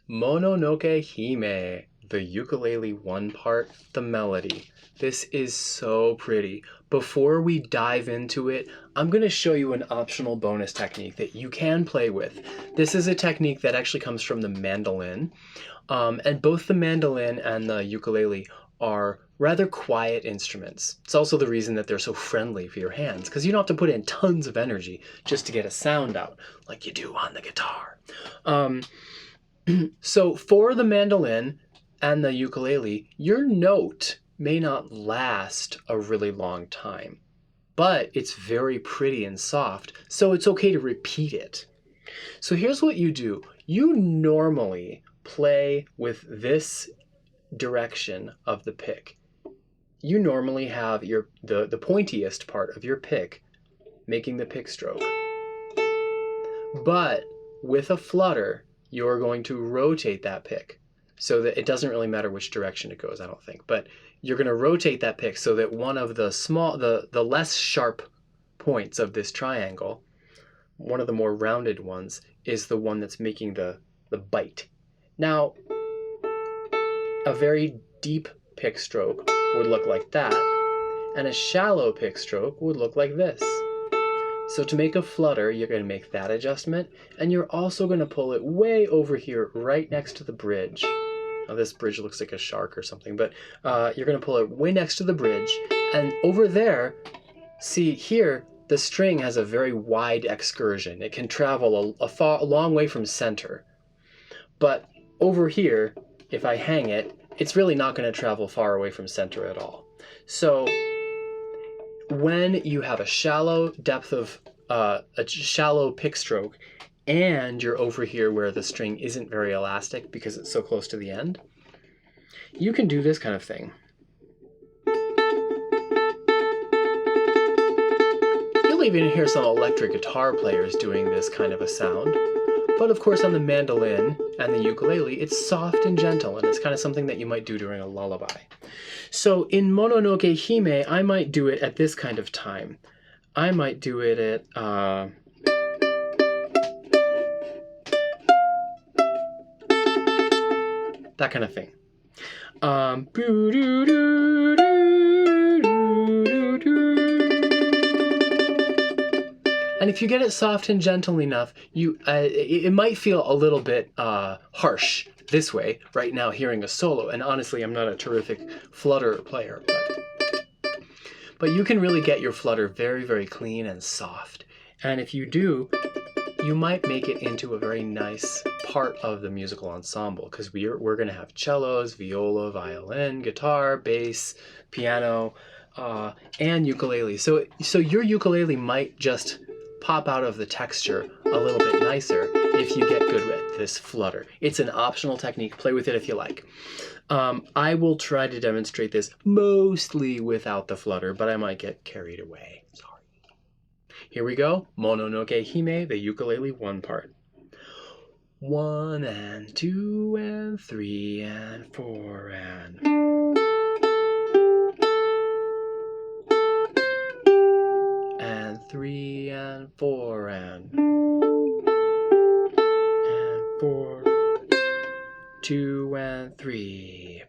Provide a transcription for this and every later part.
Mononoke Hime, the ukulele one part, the melody. This is so pretty. Before we dive into it, I'm going to show you an optional bonus technique that you can play with. This is a technique that actually comes from the mandolin. And both the mandolin and the ukulele are rather quiet instruments. It's also the reason that they're so friendly for your hands, because you don't have to put in tons of energy just to get a sound out like you do on the guitar. So for the mandolin and the ukulele, your note may not last a really long time, but it's very pretty and soft, so it's okay to repeat it. So here's what you do. You normally play with this direction of the pick. You normally have the pointiest part of your pick making the pick stroke. But with a flutter, you're going to rotate that pick so that it doesn't really matter which direction it goes, I don't think. But you're going to rotate that pick so that one of the less sharp points of this triangle, one of the more rounded ones, is the one that's making the bite. Now, a very deep pick stroke would look like that, and a shallow pick stroke would look like this. So to make a flutter, you're going to make that adjustment, and you're also going to pull it way over here, right next to the bridge. Now this bridge looks like a shark or something, but you're going to pull it way next to the bridge, and over there, see here, the string has a very wide excursion. It can travel a long way from center. But over here, if I hang it, it's really not going to travel far away from center at all. So when you have a shallow depth of a shallow pick stroke, and you're over here where the string isn't very elastic because it's so close to the end, you can do this kind of thing. You'll even hear some electric guitar players doing this kind of a sound. But of course on the mandolin and the ukulele, it's soft and gentle, and it's kind of something that you might do during a lullaby. So in Mononoke Hime, I might do it at this kind of time. I might do it at that kind of thing. And if you get it soft and gentle enough, it might feel a little bit harsh this way right now hearing a solo. And honestly, I'm not a terrific flutter player, but you can really get your flutter very, very clean and soft. And if you do, you might make it into a very nice part of the musical ensemble, because we're going to have cellos, viola, violin, guitar, bass, piano, and ukulele. So your ukulele might just pop out of the texture a little bit nicer if you get good at this flutter. It's an optional technique. Play with it if you like. I will try to demonstrate this mostly without the flutter, but I might get carried away. Sorry. Here we go. Mononoke Hime, the ukulele one part. 1 and 2 and 3 and 4 and 3 and 4 and 4, 2 and 3.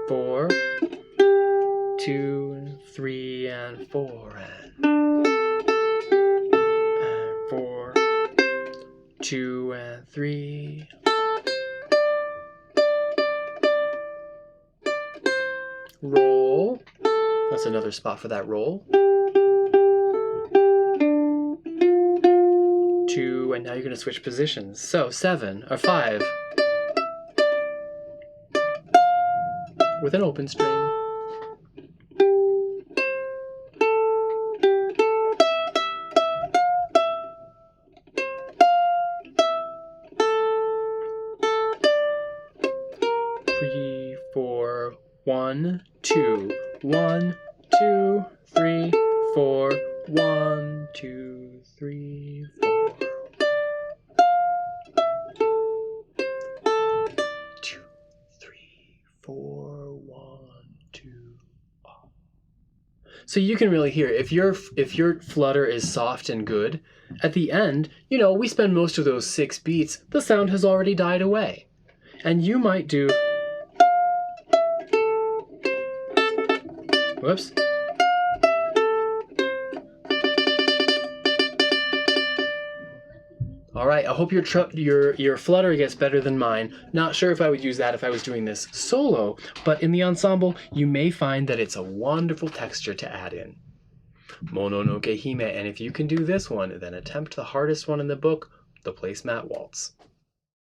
Four, 2, 3 and 4 and 4, 2 and 3. Roll. That's another spot for that roll. 2, and now you're going to switch positions. So 7 or 5 with an open string. Three, 4, 1, 2, 1, 2, 3, 4, 1, 2, 3, 4. So you can really hear if your flutter is soft and good, at the end, we spend most of those 6 beats, the sound has already died away. And you might do, whoops. All right, I hope your flutter gets better than mine. Not sure if I would use that if I was doing this solo, but in the ensemble, you may find that it's a wonderful texture to add in. Mononoke Hime, and if you can do this one, then attempt the hardest one in the book, the placemat waltz.